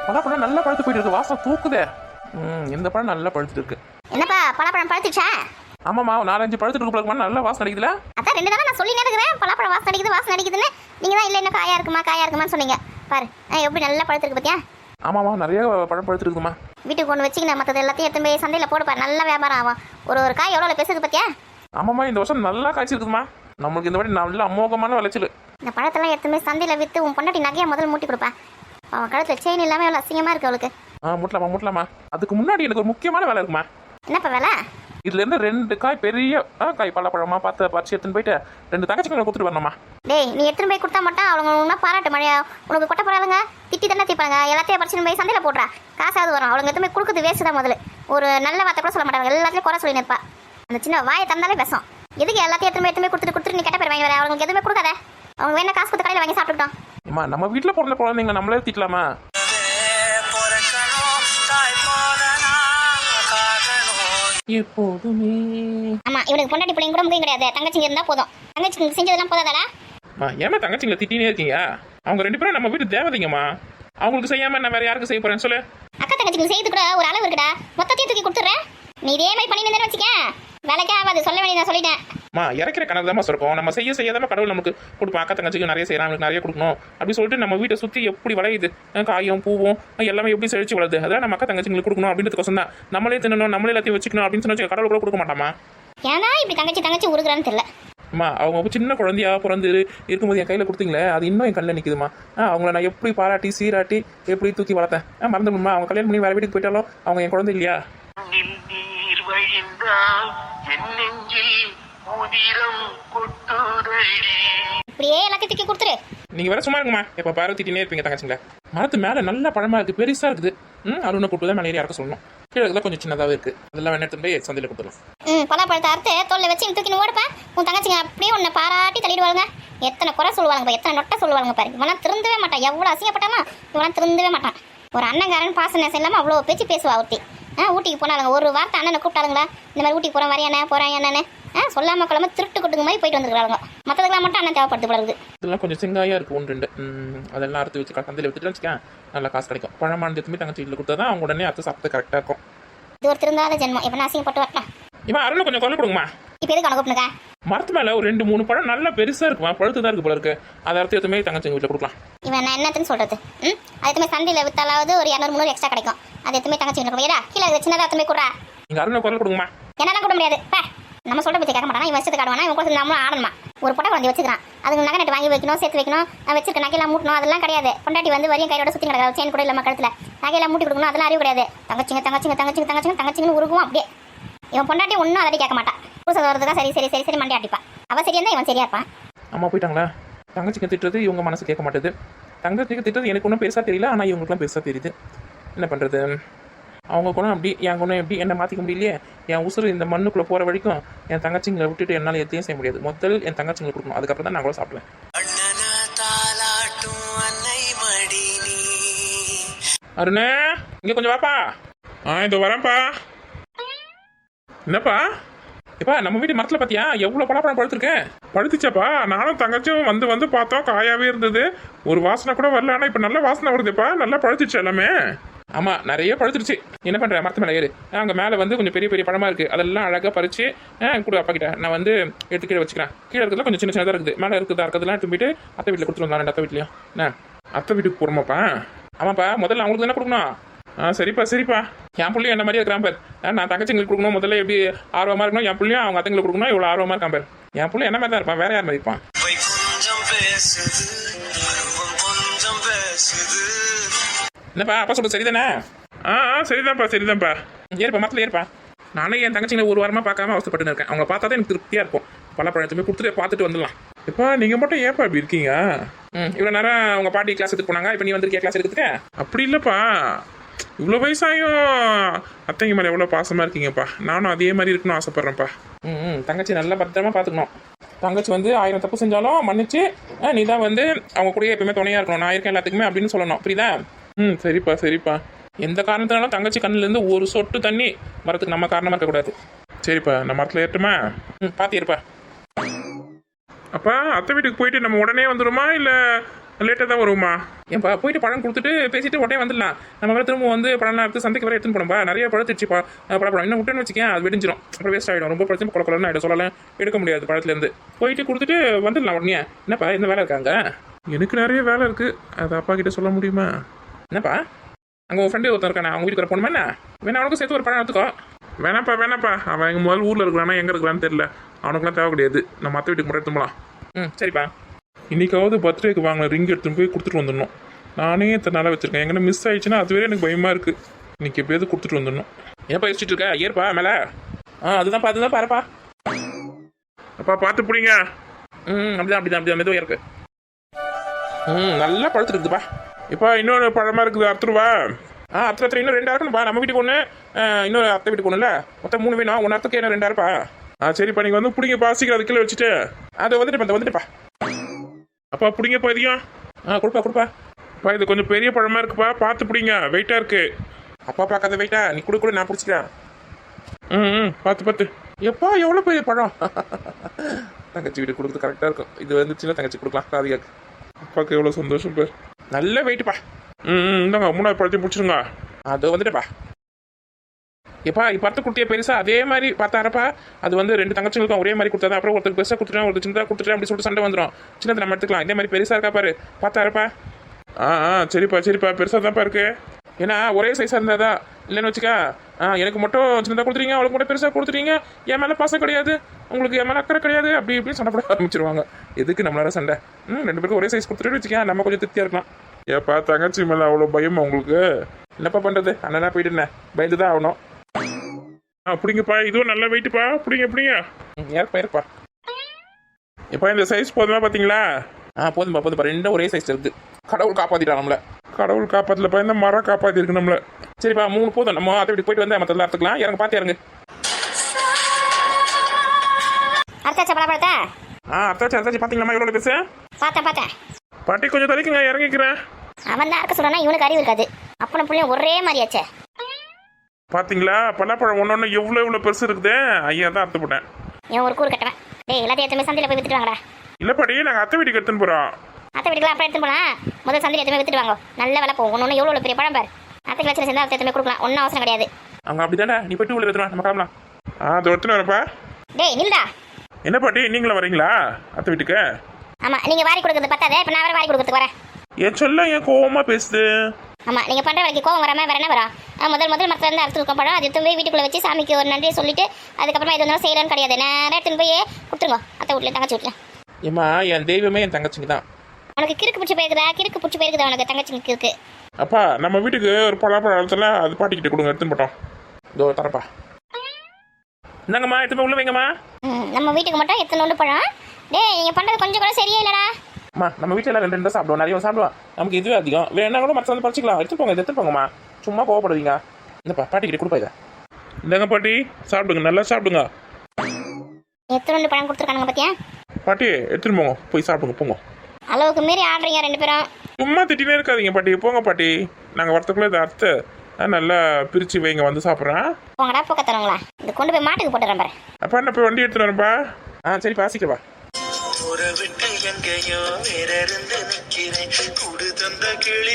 பழம் நல்லா பழுத்து போயிட்டு இருக்கு, வாசம் தூக்குதே. இந்த பழம் நல்லா பழுத்துட்டு இருக்கு. என்னப்பா பலாப்பழம் பழுத்துச்சா? ஆமாம்மா, 4-5 பழுத்துட்டு இருக்கு பழக்கமா, நல்லா வாசம் அடிக்குதுல. அதான் 2 நாளா நான் சொல்லினே இருக்கிறேன் பலாப்பழம் வாசம் அடிக்குதுன்னு. நீங்க தான் இல்ல என்ன காயா இருக்குமான்னு சொன்னீங்க. பாரு எப்படி நல்லா பழுத்துருக்கு பாத்தியா? ஆமாம்மா, நிறைய பழம் பழுத்துட்டு இருக்குமா. வீட்டுக்கு கொண்டு வச்சிங்கன்னா மற்றது எல்லாத்தையும் எடுத்து போய் சந்தையில் போடுப்பா, நல்ல வியாபாரம் ஆகும். ஒரு காய் எவ்வளோ பேசுது பாத்தியா? ஆமாம்மா, இந்த வருஷம் நல்லா காய்ச்சிருக்குமா. நம்மளுக்கு இந்த வாட்டி நல்ல அமோகமான விளைச்சல். இந்த பழத்தெல்லாம் எடுத்து போய் சந்தையில் விற்று உன் பொண்டாட்டி நகையை முதல்ல மூட்டி கொடுப்பா. அவன் கழுத்தில் செயின் இல்லாமல் எவ்வளோ அசிங்கமாக இருக்கு அவளுக்கு. முட்டலாமா. அதுக்கு முன்னாடி எனக்கு ஒரு முக்கியமான வேலை இருக்குமா. என்னப்பா வேலை? இதுல இருந்து 2 காய் பெரிய காய் பழப்பழமா பார்த்து பறிச்சு எடுத்துன்னு போயிட்டு 2 தங்கச்சிங்களை கொடுத்துட்டு வரணுமா. டேய், நீ எடுத்துன்னு போய் கொடுத்தா மட்டும் அவங்க பாராட்டு மழையா உனக்கு கொட்ட போறாளுங்க, திட்டி தானே திப்பாங்க. எல்லாத்தையும் பறிச்சுன்னு போய் சந்தையில் போடுறா, காசாவது வரும். அவளுங்க எடுத்து போய் கொடுக்குறது வேஸ்ட் தான். முதல்ல ஒரு நல்ல வார்த்தை கூட சொல்ல மாட்டாங்க, எல்லாத்தையும் குறை சொல்லி நிற்பா. அந்த சின்ன வாயை தந்தாலே விஷம். எதுக்கு எல்லாத்தையும் எடுத்து போய் கொடுத்துட்டு நீ கெட்ட பேர் வாங்கி வர? அவங்களுக்கு எதுவுமே கொடுக்காத, அவங்க வேணா காசு கொடுத்து கடையில் வாங்கி சாப்பிட்டுட்டோம். அம்மா, நம்ம வீட்டில் பிறந்த குழந்தைங்க நம்மளே திட்டலாமா? எப்போதுமே. ஆமா, இவனுக்கு பொண்டாட்டி பிள்ளைங்க கூட முக்கியம் கிடையாது, தங்கச்சிங்க இருந்தா போதும். தங்கச்சிங்க செஞ்சதெல்லாம் போதாதா? ஏமா தங்கச்சிங்களை திட்டினே இருக்கீங்க? அவங்க 2 பேரும் நம்ம வீட்டு தேவதைங்கம்மா. அவங்களுக்கு செய்யாம நான் வேற யாருக்கு செய்ய போறேன்னு சொல்லு. அக்கா தங்கச்சிங்க செய்து கூட ஒரு அளவு இருக்குடா, மொத்தத்தையும் தூக்கி கொடுத்துறேன். நீ இதே மாதிரி பண்ணி நின்று வச்சுக்க, வேலைக்கே ஆகாது. சொல்ல வேண்டிய நான் சொல்லிட்டேன். இறக்கிற கணக்கு தான் சொல்றோம். நம்ம செய்யாம கடவுள் நமக்கு கொடுப்போம். அக்கா தங்கச்சிக்கு நிறைய செய்யலாம், நமக்கு நிறைய கொடுக்கணும் அப்படி சொல்லிட்டு நம்ம வீட்டை சுற்றி எப்படி வளையுது, காயும் பூவும் எல்லாமே எப்படி செழிச்சு வளருது, அதான் நம்ம அக்கா தங்கச்சிங்களுக்கு கொடுக்கணும் அப்படின்றதுக்கோசம் தான். நம்மளே தின்னணும், நம்மளே எல்லாத்தையும் வச்சுக்கணும் அப்படின்னு சொன்னா கடவுள் கூட கொடுக்க மாட்டாமா. ஏன்னா இப்படி தங்கச்சி உருகுறான்னு தெரியல. அவங்க சின்ன குழந்தையா பிறந்து இருக்கும்போது என் கையில் கொடுத்தீங்களே, அது இன்னும் என் கண்ணில் நிற்குதுமா. அவங்கள நான் எப்படி பாராட்டி சீராட்டி எப்படி தூக்கி வளர்த்தேன். மறந்துடுமா, அவங்க கல்யாணம் பண்ணி வேற வீட்டுக்கு போயிட்டாலும் அவங்க என் குழந்தை இல்லையா? இப்படியே எல்லாத்தையும் தூக்கி கொடுத்துரு. நீங்க வேற சும்மா இருக்குமா, இப்ப பாரு திட்டினே இருப்பீங்க தங்கச்சிங்கள. மரத்து மேல நல்ல பழமா இருக்கு, பெருசா இருக்குது. அருணை கூப்பிட்டு தான் மேலே இறக்க சொல்லணும். கீழே கொஞ்சம் சின்னதாவே இருக்கு, அதெல்லாம் வேணா எடுத்து போய் சந்தையில கொடுத்துரும். பழப்பழத்தை அறுத்து தோல்ல வச்சு தூக்கி ஓடுப்பேன். உன் தங்கச்சிங்க அப்படியே உன்னை பாராட்டி தள்ளிடுவாங்க. எத்தனை குறை சொல்லுவாங்க, எத்தனை நொட்டை சொல்லுவாங்க பாரு. இவெல்லாம் திருந்தவே மாட்டான், எவ்வளவு அசிங்கப்பட்டாமா இவெல்லாம் திருந்தவே மாட்டான். ஒரு அண்ணங்காரன் பாச நேசம் இல்லாம அவ்வளோ பேச்சு பேசுவா ஒருத்தி. ஊட்டிக்கு போனாலுங்க ஒரு வார்த்தை அண்ணனை கூப்பிட்டாளுங்களா, இந்த மாதிரி ஊட்டிக்கு போறேன் வரையானே போறேன் என்னன்னு சொல்லாம கொள்ளாம திருட்டு கொட்டுங்க மாதிரி போயிட்டு வந்துருக்காங்க. மற்றதுக்கெல்லாம் மட்டும் அண்ணன் தேவைப்படுது போடுறது. இதெல்லாம் கொஞ்சம் செங்காயா இருக்கு 1-2. அதெல்லாம் அறுத்து வச்சு சந்தையில் வித்துட்டு வச்சுக்கேன், நல்லா காசு கிடைக்கும். பழமான எதுவுமே தங்கச்சி வீட்டில் கொடுத்தா தான் அவங்க உடனே அறுத்து சாப்பிட்டு கரெக்டாக இருக்கும். இது ஒரு திருந்தாத ஜென்மம். இப்போ நான் அசிங்கப்பட்டு வரலாம். இவன் அருள் கொஞ்சம் கொல்ல கொடுங்கம்மா. இப்போ எதுக்கு அனுப்பினுங்க? மரத்து மேலே ஒரு 2-3 பழம் நல்லா பெருசா இருக்குமா, பழுத்து தான் இருக்கு போல இருக்கு. அதை அறுத்து எதுவுமே தங்கச்சி வீட்டில் கொடுக்கலாம். இவன் நான் என்னத்துன்னு சொல்றது? அது எதுவுமே சந்தையில் வித்தாலாவது ஒரு 200-300 எக்ஸ்ட்ரா கிடைக்கும். அது எதுவுமே தங்கச்சி வீட்டில் கொடுக்குறா. கீழே சின்னதாக எதுவுமே கொடுறா. நீங்கள் அருளை குரல் கொடுங்கம்மா. என்னெல்லாம் கொடுக்க முடியாது. நம்ம சொல்ற பற்றி கேட்க மாட்டானா, இவன் வச்சது காடுவானா, இவன் கூட நம்மளும் ஆடணுமா. ஒரு பொட்டை குழந்தை வச்சுக்கிறான், அதுக்கு நகை நட்டு வாங்கி வைக்கணும், சேர்த்து வைக்கணும், வச்சிருக்க நகையெல்லாம் மூட்டணும், அதெல்லாம் கிடையாது. பொண்டாட்டி வந்து வரையும் கையோட சுற்றி கிடக்காது, செயின் கூட இல்லாமல் கழுத்தில் நகையெல்லாம் மூட்டி கொடுக்கணும், அதெல்லாம் அறிவு கிடையாது. தங்கச்சிங்கன்னு உருகும் அப்படியே. இவன் பொண்டாட்டி ஒன்றும் அதை கேட்க மாட்டான். புதுசாக வரதுக்காக சரி மண்டே அடிப்பான். அவன் சரியா இருந்தால் இவன் சரியா இருப்பான். அம்மா போயிட்டாங்களா? தங்கச்சிங்க திட்டுறது இவங்க மனசு கேட்க மாட்டேது. தங்கச்சிங்க திட்டுறது எனக்கு ஒன்றும் பெருசாக தெரியல, ஆனால் இவங்களுக்குலாம் பெருசாக தெரியுது. என்ன பண்ணுறது? அவங்க குணம் அப்படி, என் குணம் எப்படி, என்னை மாற்றிக்க முடியலையே. என் உசுறு இந்த மண்ணுக்குள்ளே போகிற வரைக்கும் என் தங்கச்சிங்களை விட்டுட்டு என்னால் எதையும் செய்ய முடியாது. முதல் என் தங்கச்சிங்களை கொடுக்கணும், அதுக்கப்புறம் தான் நான் கூட சாப்பிடுவேன். அருணே, இங்கே கொஞ்சம் வாப்பா. இதோ வரேன்ப்பா. என்னப்பா? இப்பா நம்ம வீட்டு மரத்துல பாத்தியா எவ்வளவு பழப்பழம் பழுத்திருக்கேன்? பழுத்துச்சாப்பா? நானும் தங்கச்சும் வந்து பார்த்தோம், காயாவே இருந்தது, ஒரு வாசனை கூட வரல. ஆனா இப்ப நல்ல வாசனை வருதுப்பா, நல்லா பழுத்துச்சு எல்லாமே. ஆமா, நிறைய பழுத்துருச்சு. என்ன பண்ற, மரத்து மேலே ஏறு. அங்கே மேலே வந்து கொஞ்சம் பெரிய பெரிய பழமா இருக்கு, அதெல்லாம் அழகா பறிச்சு கூட அப்பா கிட்ட நான் வந்து எடுத்து கீழே வச்சுக்கிறேன். கீழே இருக்கிறதுல கொஞ்சம் சின்ன சின்னதாக இருக்குது, மேலே இருக்கிறதெல்லாம் எடுத்து போயிட்டு அத்தை வீட்டில் கொடுத்துருவாங்க. 2 அத்தை வீட்லையும் என்ன அத்தை வீட்டுக்கு போறோமாப்பா? ஆமாப்பா, முதல்ல அவங்களுக்கு தானே கொடுக்கணும். சரிப்பா. என் பிள்ளையும் என்ன மாதிரியே இருக்கிறான் பேர். நான் தங்கச்சிங்களுக்கு கொடுக்கணும், முதல்ல எப்படி ஆர்வமா இருக்கணும், என் பிள்ளையும் அவங்க அத்தைங்களுக்கு கொடுக்கணும், இவ்வளோ ஆர்வமா இருக்கான் பேர். என் பிள்ளை என்ன மாதிரி தான் இருப்பான், வேற யார் மாதிரி இருப்பான்? என்னப்பா அப்பா சொல்றது சரிதானே? சரிதான்ப்பா. ஏற்பா மரத்தில் ஏற்பா. நானே என் தங்கச்சிங்களை ஒரு வாரமா பார்க்காம அவசரப்பட்டு இருக்கேன். அவங்க பார்த்தா தான் எனக்கு திருப்தியா இருக்கும். பழப்பழத்துமே கொடுத்துட்டு பார்த்துட்டு வந்துடலாம். இப்ப நீங்க மட்டும் ஏப்பா இப்படி இருக்கீங்க? இவ்வளோ நேரம் உங்க பாட்டி கிளாஸ் எடுத்து போனாங்க, இப்போ நீ வந்திருக்கிய கிளாஸ் எடுத்துக்க. அப்படி இல்லப்பா, இவ்வளோ வயசாயும் அத்தைங்க மேலே எவ்வளோ பாசமா இருக்கீங்கப்பா. நானும் அதே மாதிரி இருக்கணும்னு ஆசைப்படுறேன்ப்பா. தங்கச்சி நல்லா பத்திரமா பார்த்துக்கணும். தங்கச்சி வந்து 1000 தப்பு செஞ்சாலும் மன்னிச்சு நீ தான் வந்து அவங்க கூட எப்பவுமே துணையா இருக்கணும். நான் இருக்கேன் எல்லாத்துக்குமே அப்படின்னு சொல்லணும், புரியுதா? சரிப்பா. எந்த காரணத்தினாலும் தங்கச்சி கண்ணிலேருந்து ஒரு சொட்டு தண்ணி வரதுக்கு நம்ம காரணமாக இருக்கக்கூடாது. சரிப்பா, நான் மரத்தில் ஏற்றுமா? பார்த்திருப்பா. அப்பா, அத்தை வீட்டுக்கு போயிட்டு நம்ம உடனே வந்துடுமா, இல்லை லேட்டாக தான் வருவோம்மா. ஏன்பா போயிட்டு பழம் கொடுத்துட்டு பேசிட்டு உடனே வந்துடலாம். நம்ம வேறு திரும்ப வந்து பழம் எடுத்து சந்தைக்கு வர எடுத்துன்னு போனோம்பா. நிறைய பழத்திடுச்சுப்பா பழம் இன்னும் விட்டுன்னு வச்சுக்கேன், அது வெடிஞ்சிடும், அப்புறம் வேஸ்ட் ஆகிடும். ரொம்ப பழத்தையும் கொலன்னு ஆகிடும், சொல்லலாம் எடுக்க முடியாது பழத்துலேருந்து. போயிட்டு கொடுத்துட்டு வந்துடலாம் உடனே. என்னப்பா இந்த வேலை இருக்காங்க? எனக்கு நிறைய வேலை இருக்குது, அது அப்பா கிட்ட சொல்ல முடியுமா? என்னப்பா அங்கே உங்கள் ஃப்ரெண்டு ஒருத்தன் இருக்கானே, அவங்க வீட்டுக்கு வர போகணுமா என்ன? வேணா அவனுக்கும் சேர்த்து ஒரு பழம் எடுத்துக்கோ. வேணாப்பா அவன் எங்கள் முதல் ஊரில் இருக்கிறானா எங்கே இருக்கிறான்னு தெரியல. அவனுக்குலாம் தேவை கிடையாது, நம்ம மற்ற வீட்டுக்கு மட்டும் எடுத்துக்கலாம். சரிப்பா. இன்னைக்காவது பர்த்டேக்கு வாங்கின ரிங் எடுத்துன்னு போய் கொடுத்துட்டு வந்துடணும். நானே இத்தனை நாளாக வச்சிருக்கேன், எங்கன்னா மிஸ் ஆயிடுச்சுன்னா அதுவே எனக்கு பயமாக இருக்குது. இன்னைக்கு எப்படியாவது கொடுத்துட்டு வந்துடணும். ஏன்ப்பா யோசிச்சுட்டு இருக்க? ஏற்பா மேலே. அதுதான் பாருப்பா. அப்பா பார்த்து பிடிங்க. அப்படிதான் மெதுவாக இருக்கு. நல்லா பழுத்து இருக்குதுப்பா. இப்போ இன்னொரு பழமாக இருக்குது, அறுத்துருவா. அத்தை இன்னும் 2 இருக்குப்பா. நம்ம வீட்டுக்கு ஒன்று, இன்னொரு அத்தை வீட்டுக்கு ஒன்று இல்லை, மொத்தம் 3 வேணும். 1 அத்தைக்கு என்ன 2 இருப்பா. சரிப்பா, நீங்கள் வந்து பிடிங்கப்பா, சீக்கிரம் அது கீழே வச்சுட்டு. அது வந்துட்டுப்பா. அப்பா பிடிங்கப்பா இதையும். கொடுப்பா. அப்பா இது கொஞ்சம் பெரிய பழமாக இருக்குப்பா, பார்த்து பிடிங்க, வெயிட்டாக இருக்கு. அப்பா பார்க்காத வெயிட்டா, நீ கூட நான் பிடிச்சிக்கிறேன். பார்த்து எப்பா எவ்வளோ பெரிய பழம். தங்கச்சி வீட்டு கொடுக்குறது கரெக்டாக இருக்கும். இது வந்துச்சுன்னா தங்கச்சி கொடுக்கலாம், ராதிகாக்கு. அப்பாவுக்கு எவ்வளோ சந்தோஷம் பேர். நல்ல வெயிட்டுப்பா. இந்தாங்க 3வது பழத்தையும் பிடிச்சிருங்க. அது வந்துட்டுப்பா. எப்பா இப்போ பார்த்து குட்டியை பெருசா அதே மாதிரி பார்த்தாரப்பா. அது வந்து 2 தங்கச்சிங்களுக்கும் ஒரே மாதிரி கொடுத்தா, அப்புறம் ஒருத்தருக்கு பெருசாக கொடுத்துட்டேன், ஒருத்தர் சின்னதாக கொடுத்துட்டேன் அப்படி சொல்லிட்டு சண்டை வந்துடும். சின்னதை நம்ம எடுத்துக்கலாம். இதே மாதிரி பெருசாக இருக்கா பாரு, பார்த்தாரப்பா. சரிப்பா பெருசாக தான்ப்பா இருக்கு. ஏன்னா ஒரே சைஸாக இருந்தாதான் இல்லைன்னு வச்சுக்கா. எனக்கு மட்டும் சின்னதாக கொடுத்துறீங்க, அவளுக்கு மட்டும் பெருசாக கொடுத்துறீங்க, என் மேலே பாசம் கிடையாது, உங்களுக்கு என் மேலே அக்கறை கிடையாது, அப்படி இப்படின்னு சண்டை போட ஆரம்பிச்சிருவாங்க. எதுக்கு நம்மளால சண்டை? 2 பேருக்கும் ஒரே சைஸ் கொடுத்துட்டு வச்சுக்கா, நம்ம கொஞ்சம் திருப்தியாக இருக்கலாம். ஏப்பா தங்கச்சி மேலே அவ்வளோ பயமா உங்களுக்கு? என்னப்பா பண்ணுறது, அண்ணனா போயிட்டு என்ன பயந்து தான் ஆகணும். பிடிங்கப்பா, இதுவும் நல்ல வெயிட்டுப்பா, பிடிங்க. ஏற்பா. எப்பா இந்த சைஸ் போதுமா பார்த்தீங்களா? போதும்பா 2 ஒரே சைஸ் இருக்குது. கடவுள் காப்பாற்றிட்டான் நம்மள. கடவுள் காப்பாற்றலப்பா, இந்த மரம் காப்பாற்றிருக்கு நம்மள. சரிப்பா 3 போதும். நம்ம அதை வீட்டுக்கு போயிட்டு வந்து மற்றெல்லாம் எடுத்துக்கலாம். இறங்க பார்த்து இறங்கு. அர்த்தாச்சா பழப்பழத்தை? அத்தாச்சி பார்த்தீங்களா எவ்வளோ பெருசு? பார்த்தேன். பாட்டி கொஞ்சம் தலைக்குங்க, இறங்கிக்கிறேன். அவன் தான் இருக்க சொல்றானா, இவனுக்கு அறிவு இருக்காது. அப்பனும் பிள்ளையும் ஒரே மாதிரியாச்சே. பார்த்தீங்களா பலாப்பழம் ஒன்று எவ்வளோ பெருசு இருக்குது. ஐயா தான் அறுத்து போட்டேன். இவன் ஒரு கூறு கட்டுவேன். டேய் எல்லாத்தையும் எடுத்துமே சந்தையில் போய் வித்துட்டு வாங்கடா. இல்லை பாட்டி, நாங்கள் அத்தை வீட்டுக்கு எடுத்துன்னு போகிறோம். அத்தை வீட்டுக்கு அப்புறம் எடுத்துன்னு போகலாம். முதல் சந்தையில் எடுத்துமே வித்துட்டு வாங்க, நல்ல விலை போகும். ஒன்று எவ்வளோ பெரிய பழம் பாரு. அத்தைக்கு வச்சு சேர்ந்தா அத்தை எடுத்துமே கொடுக்கலாம், ஒன்றும் அவசரம் கிடையாது. அவங்க அப்படி தானே, நீ போய்ட்டு உள்ள எடுத்துருவா, நம்ம கிளம்பலாம். அது எடுத்துன்னு வரப்பா. டேய் நில்டா. என்ன பாட்டி நீங்களும் வரீங்களா அத்தை வீட்டுக்கு? ஆமாம், நீங்கள் வாரி கொடுக்குறது பத்தாதே, இப்போ நான் வேறு வாரி கொடுக்குறதுக்கு வரேன். என் சொல்ல ஏன் கோவமாக பேசுது? ஆமாம், நீங்கள் பண்ணுற வேலைக்கு கோவம் வராமல் வேற என்ன வரும்? முதல் மரத்தில் இருந்து அறுத்து இருக்க பழம், அது எடுத்து போய் வீட்டுக்குள்ளே வச்சு சாமிக்கு ஒரு நன்றியை சொல்லிட்டு அதுக்கப்புறமா இது வந்து செய்யலான்னு கிடையாது. நேரம் எடுத்துன்னு போய் கொடுத்துருங்க அத்தை வீட்டில், தங்கச்சி வீட்டில். ஏம்மா என் தெய்வமே என் தங்கச்சிங்க தான். உனக்கு கிறுக்கு பிடிச்சி போயிருக்குதா உனக்கு தங்கச்சிங்க இருக்கு. அப்பா நம்ம வீட்டுக்கு ஒரு பழாப்பழத்தில் அது பாட்டிக்கிட்ட கொடுங்க, எடுத்துன்னு போட்டோம். இதோ தரப்பா. இந்தாங்கம்மா எடுத்து உள்ள வைங்கம்மா. நம்ம வீட்டுக்கு மட்டும் எத்தனை ஒன்று பழம்? டேய் நீங்கள் பண்ணுறது கொஞ்சம் கூட சரியே இல்லைடா. அம்மா நம்ம வீட்டில் எல்லாம் 2 சாப்பிடுவோம், நிறைய சாப்பிடுவோம். நமக்கு இதுவே அதிகம். வேணா கூட மற்ற வந்து பறிச்சிக்கலாம். எடுத்துட்டு போங்கம்மா, சும்மா கோவப்படுவீங்க. இந்தப்பா பாட்டிக்கிட்ட கொடுப்பா இதை. இந்தாங்க பாட்டி, சாப்பிடுங்க, நல்லா சாப்பிடுங்க. எத்தனை ஒன்று பழம் கொடுத்துருக்கானுங்க பார்த்தியா? பாட்டி எடுத்துன்னு போங்க, போய் சாப்பிடுங்க போங்க. அளவுக்கு மீறி ஆடுறீங்க 2 பேரும். சும்மா திட்டினே இருக்காதீங்க பாட்டி, போங்க பாட்டி. நாங்கள் வரத்துக்குள்ளே இதை அறுத்து நல்லா பிரித்து வைங்க, வந்து சாப்பிட்றேன். போங்கடா போக்க தருங்களா, இது கொண்டு போய் மாட்டுக்கு போட்டுறேன் பாரு. அப்பா என்ன போய் வண்டி எடுத்துன்னு வரேன்ப்பா. சரிப்பா சீக்கிரப்பா. உறவிட்டு எங்கேயோ வேற இருந்து நிற்கிறேன், கூடு தந்த கிளி